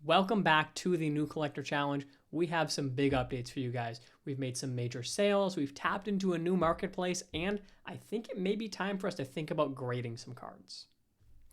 Welcome back to the New Collector Challenge. We have some big updates for you guys. We've made some major sales, we've tapped into a new marketplace, and I think it may be time for us to think about grading some cards.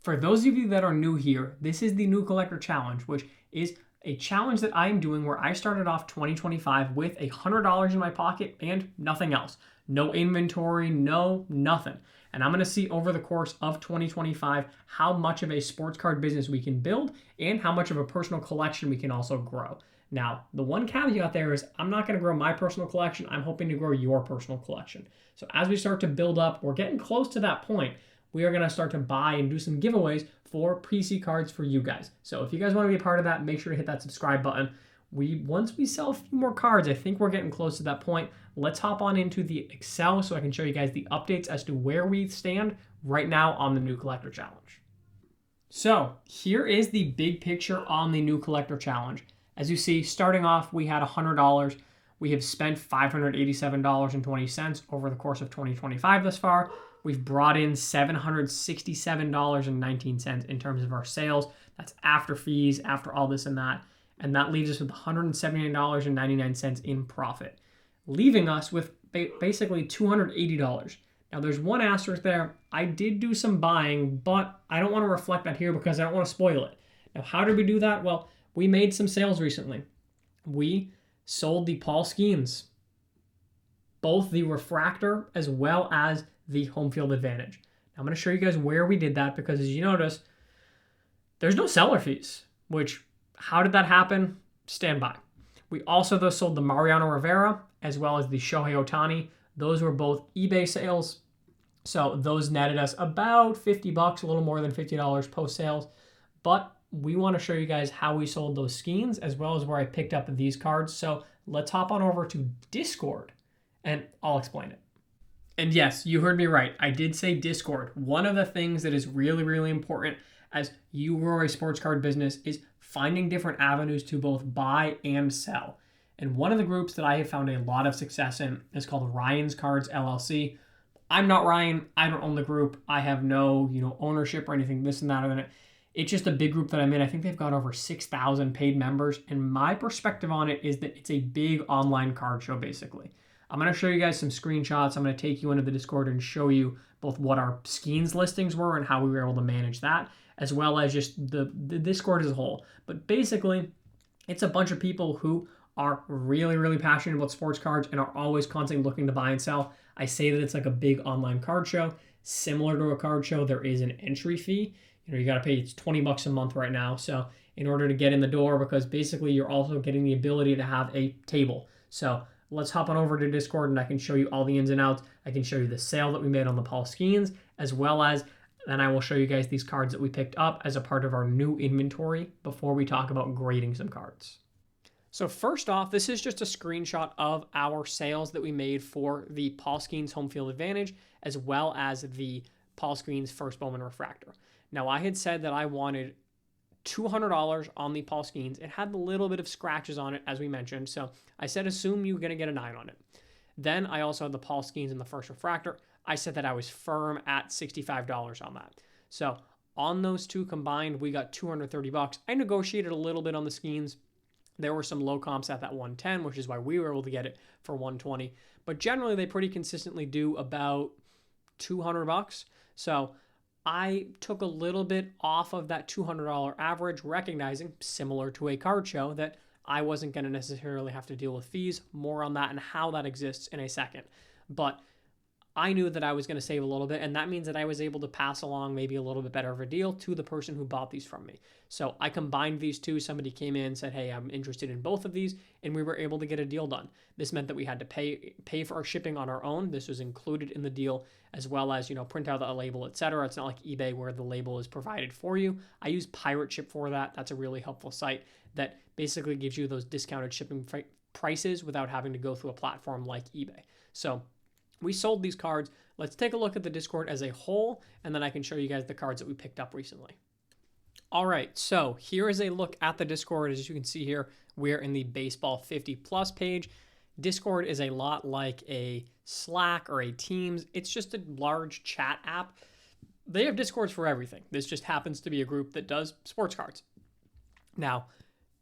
For those of you that are new here, this is the New Collector Challenge, which is a challenge that I'm doing where I started off 2025 with $100 in my pocket and nothing else. No inventory, no nothing. And I'm going to see over the course of 2025 how much of a sports card business we can build and how much of a personal collection we can also grow. Now, the one caveat there is I'm not going to grow my personal collection. I'm hoping to grow your personal collection. So as we start to build up, we're getting close to that point. We are going to start to buy and do some giveaways for PC cards for you guys. So if you guys want to be a part of that, make sure to hit that subscribe button. Once we sell a few more cards, I think we're getting close to that point. Let's hop on into the Excel so I can show you guys the updates as to where we stand right now on the New Collector Challenge. So here is the big picture on the New Collector Challenge. As you see, starting off, we had $100. We have spent $587.20 over the course of 2025 thus far. We've brought in $767.19 in terms of our sales. That's after fees, after all this and that. And that leaves us with $179.99 in profit, leaving us with basically $280. Now, there's one asterisk there. I did do some buying, but I don't want to reflect that here because I don't want to spoil it. Now, how did we do that? Well, we made some sales recently. We sold the Paul Skeens, both the Refractor as well as the Home Field Advantage. Now, I'm going to show you guys where we did that because, as you notice, there's no seller fees, which, how did that happen? Stand by. We also, though, sold the Mariano Rivera as well as the Shohei Ohtani. Those were both eBay sales. So those netted us about $50, a little more than $50 post-sales. But we want to show you guys how we sold those Skeens as well as where I picked up these cards. So let's hop on over to Discord and I'll explain it. And yes, you heard me right. I did say Discord. One of the things that is really, really important as you grow a sports card business is finding different avenues to both buy and sell. And one of the groups that I have found a lot of success in is called Ryan's Cards LLC. I'm not Ryan. I don't own the group. I have no, ownership or anything, this and that in it. It's just a big group that I'm in. I think they've got over 6,000 paid members. And my perspective on it is that it's a big online card show, basically. I'm going to show you guys some screenshots. I'm going to take you into the Discord and show you both what our Skeens listings were and how we were able to manage that, as well as just the Discord as a whole. But basically, it's a bunch of people who are really, really passionate about sports cards and are always constantly looking to buy and sell. I say that it's like a big online card show. Similar to a card show, there is an entry fee. You got to pay, it's $20 a month right now. So in order to get in the door, because basically you're also getting the ability to have a table. So let's hop on over to Discord and I can show you all the ins and outs. I can show you the sale that we made on the Paul Skeens, as well as then I will show you guys these cards that we picked up as a part of our new inventory before we talk about grading some cards. So first off, this is just a screenshot of our sales that we made for the Paul Skeens Home Field Advantage, as well as the Paul Skeens First Bowman Refractor. Now, I had said that I wanted $200 on the Paul Skeens. It had a little bit of scratches on it, as we mentioned. So I said, assume you're going to get a 9 on it. Then I also had the Paul Skeens and the First Refractor. I said that I was firm at $65 on that. So on those two combined, we got $230. I negotiated a little bit on the Skeens. There were some low comps at that 110, which is why we were able to get it for 120. But generally, they pretty consistently do about $200. So I took a little bit off of that $200 average, recognizing, similar to a card show, that I wasn't going to necessarily have to deal with fees. More on that and how that exists in a second. But I knew that I was going to save a little bit, and that means that I was able to pass along maybe a little bit better of a deal to the person who bought these from me. So I combined these two. Somebody came in and said, hey, I'm interested in both of these, and we were able to get a deal done. This meant that we had to pay for our shipping on our own. This was included in the deal, as well as, print out the label, etc. It's not like eBay where the label is provided for you. I use Pirate Ship for that. That's a really helpful site that basically gives you those discounted shipping prices without having to go through a platform like eBay. So we sold these cards. Let's take a look at the Discord as a whole, and then I can show you guys the cards that we picked up recently. All right, so here is a look at the Discord. As you can see here, we're in the Baseball 50 Plus page. Discord is a lot like a Slack or a Teams. It's just a large chat app. They have Discords for everything. This just happens to be a group that does sports cards. Now,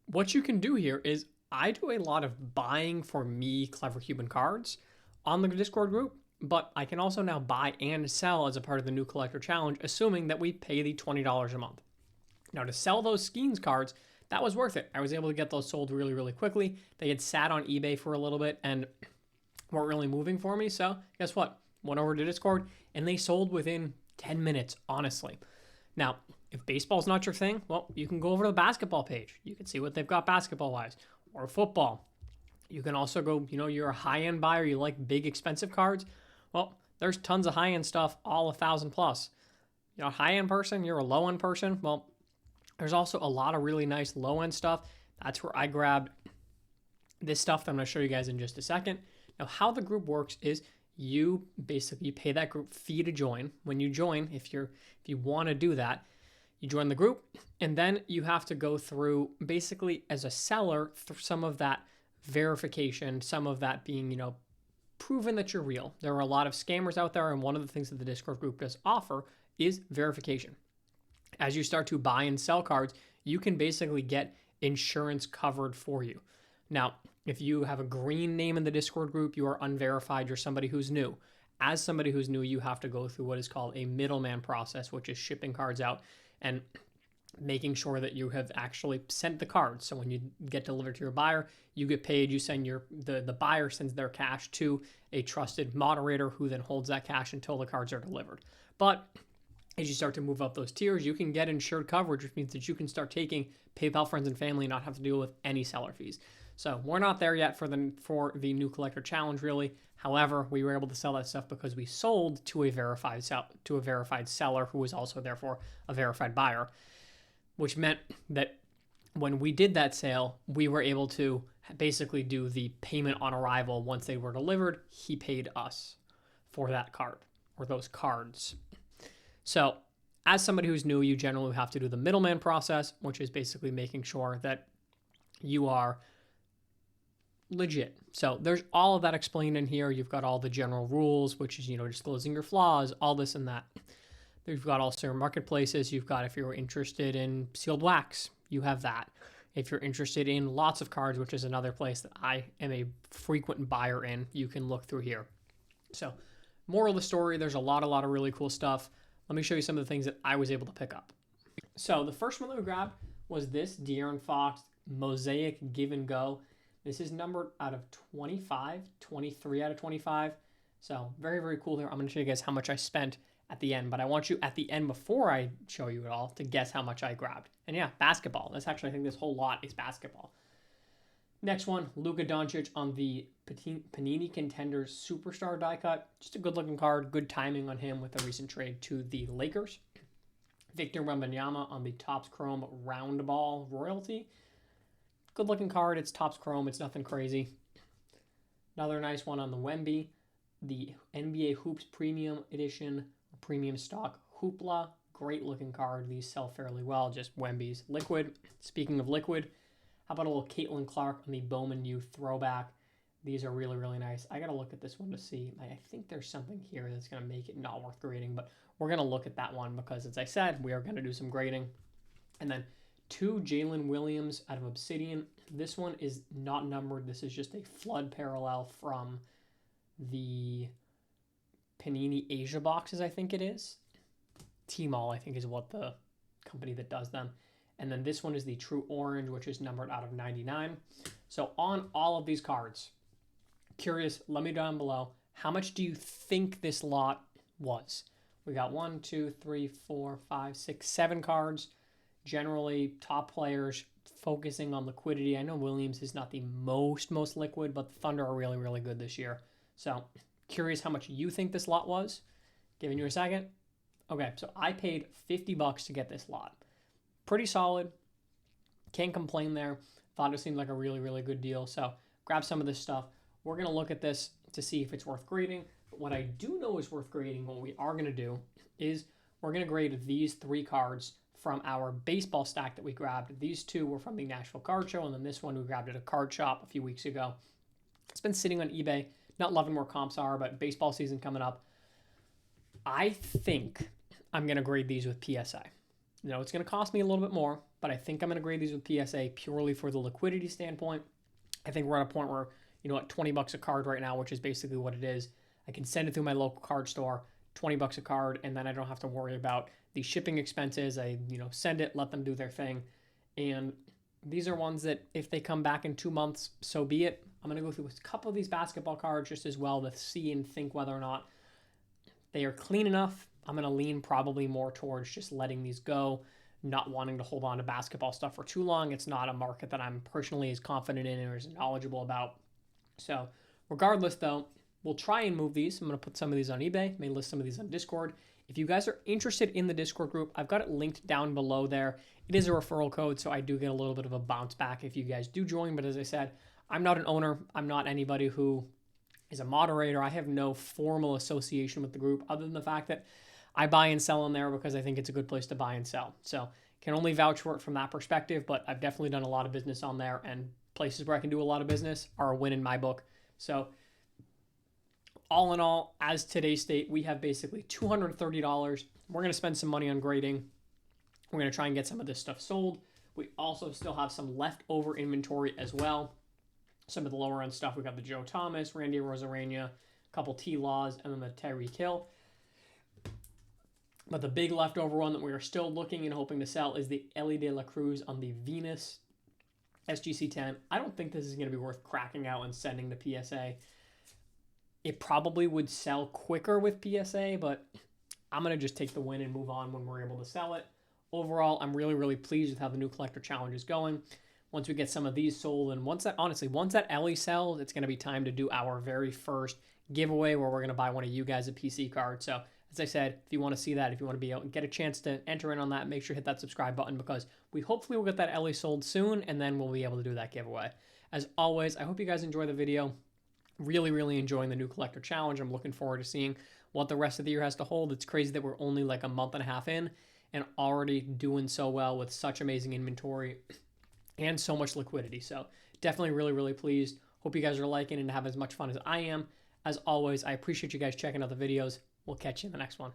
what you can do here is I do a lot of buying for me Clever Cuban cards on the Discord group, but I can also now buy and sell as a part of the new collector challenge, assuming that we pay the $20 a month. Now, to sell those Skeens cards, that was worth it. I was able to get those sold really, really quickly. They had sat on eBay for a little bit and weren't really moving for me. So guess what? Went over to Discord and they sold within 10 minutes, honestly. Now, if baseball's not your thing, well, you can go over to the basketball page. You can see what they've got basketball-wise, or football. You can also go, you're a high-end buyer, you like big, expensive cards. Well, there's tons of high-end stuff, all 1,000 plus. You're a high-end person, you're a low-end person. Well, there's also a lot of really nice low-end stuff. That's where I grabbed this stuff that I'm going to show you guys in just a second. Now, how the group works is you basically pay that group fee to join. When you join, if you want to do that, you join the group, and then you have to go through basically as a seller through some of that verification, some of that being, proven that you're real. There are a lot of scammers out there, and one of the things that the Discord group does offer is verification. As you start to buy and sell cards, you can basically get insurance covered for you. Now, if you have a green name in the Discord group, you are unverified, you're somebody who's new. As somebody who's new, you have to go through what is called a middleman process, which is shipping cards out and making sure that you have actually sent the cards. So when you get delivered to your buyer, you get paid, you send the buyer sends their cash to a trusted moderator who then holds that cash until the cards are delivered. But as you start to move up those tiers, you can get insured coverage, which means that you can start taking PayPal friends and family and not have to deal with any seller fees. So we're not there yet for the new collector challenge, really. However, we were able to sell that stuff because we sold to a verified seller who was also therefore a verified buyer, which meant that when we did that sale, we were able to basically do the payment on arrival. Once they were delivered, he paid us for that card or those cards. So as somebody who's new, you generally have to do the middleman process, which is basically making sure that you are legit. So there's all of that explained in here. You've got all the general rules, which is, disclosing your flaws, all this and that. You've got also marketplaces. You've got, if you're interested in sealed wax, you have that. If you're interested in lots of cards, which is another place that I am a frequent buyer in, you can look through here. So moral of the story, there's a lot of really cool stuff. Let me show you some of the things that I was able to pick up. So the first one that we grabbed was this De'Aaron Fox Mosaic Give and Go. This is numbered out of 25, 23 out of 25. So very, very cool here. I'm going to show you guys how much I spent at the end, but I want you at the end, before I show you it all, to guess how much I grabbed. And yeah, basketball. That's actually, I think this whole lot is basketball. Next one, Luka Doncic on the Panini Contenders Superstar die cut. Just a good looking card, good timing on him with a recent trade to the Lakers. Victor Wembanyama on the Topps Chrome Round Ball Royalty. Good looking card, it's Topps Chrome, it's nothing crazy. Another nice one on the Wemby, the NBA Hoops Premium Edition, Premium Stock Hoopla. Great looking card, these sell fairly well, just Wemby's liquid. Speaking of liquid, how about a little Caitlin Clark on the Bowman U Throwback? These are really, really nice. I got to look at this one to see. I think there's something here that's going to make it not worth grading, but we're going to look at that one because, as I said, we are going to do some grading. And then 2 Jalen Williams out of Obsidian. This one is not numbered. This is just a flood parallel from the Panini Asia boxes, I think it is. T-Mall, I think, is what the company that does them. And then this one is the True Orange, which is numbered out of 99. So on all of these cards, curious, let me know down below, how much do you think this lot was? We got 1, 2, 3, 4, 5, 6, 7 cards. Generally, top players focusing on liquidity. I know Williams is not the most liquid, but the Thunder are really, really good this year. So curious how much you think this lot was. Giving you a second. Okay, so I paid $50 to get this lot. Pretty solid. Can't complain there. Thought it seemed like a really, really good deal. So grab some of this stuff. We're going to look at this to see if it's worth grading. But what I do know is worth grading, what we are going to do, is we're going to grade these 3 cards from our baseball stack that we grabbed. These 2 were from the Nashville Card Show, and then this one we grabbed at a card shop a few weeks ago. It's been sitting on eBay. Not loving where comps are, but baseball season coming up. I think I'm going to grade these with PSA. It's going to cost me a little bit more, but I think I'm going to grade these with PSA purely for the liquidity standpoint. I think we're at a point where, at $20 a card right now, which is basically what it is, I can send it through my local card store, $20 a card, and then I don't have to worry about the shipping expenses. I, send it, let them do their thing. And these are ones that if they come back in 2 months, so be it. I'm going to go through a couple of these basketball cards just as well to see and think whether or not they are clean enough. I'm going to lean probably more towards just letting these go, not wanting to hold on to basketball stuff for too long. It's not a market that I'm personally as confident in or as knowledgeable about. So regardless, though, we'll try and move these. I'm going to put some of these on eBay, may list some of these on Discord. If you guys are interested in the Discord group, I've got it linked down below there. It is a referral code, so I do get a little bit of a bounce back if you guys do join. But as I said, I'm not an owner. I'm not anybody who is a moderator. I have no formal association with the group other than the fact that I buy and sell in there because I think it's a good place to buy and sell. So can only vouch for it from that perspective, but I've definitely done a lot of business on there, and places where I can do a lot of business are a win in my book. So all in all, as today's state, we have basically $230. We're going to spend some money on grading. We're going to try and get some of this stuff sold. We also still have some leftover inventory as well. Some of the lower end stuff, we got the Joe Thomas, Randy Rosarena, a couple T-Laws, and then the Tyreek Hill. But the big leftover one that we are still looking and hoping to sell is the Ellie De La Cruz on the Venus SGC 10. I don't think this is going to be worth cracking out and sending to PSA. It probably would sell quicker with PSA, but I'm going to just take the win and move on when we're able to sell it. Overall, I'm really, really pleased with how the new collector challenge is going. Once we get some of these sold, and once that Ellie sells, it's going to be time to do our very first giveaway where we're going to buy one of you guys a PC card. So as I said, if you want to see that, if you want to be able to get a chance to enter in on that, make sure to hit that subscribe button, because we hopefully will get that Ellie sold soon, and then we'll be able to do that giveaway. As always, I hope you guys enjoy the video. Really, really enjoying the new collector challenge. I'm looking forward to seeing what the rest of the year has to hold. It's crazy that we're only like a month and a half in and already doing so well with such amazing inventory and so much liquidity. So definitely really, really pleased. Hope you guys are liking and have as much fun as I am. As always, I appreciate you guys checking out the videos. We'll catch you in the next one.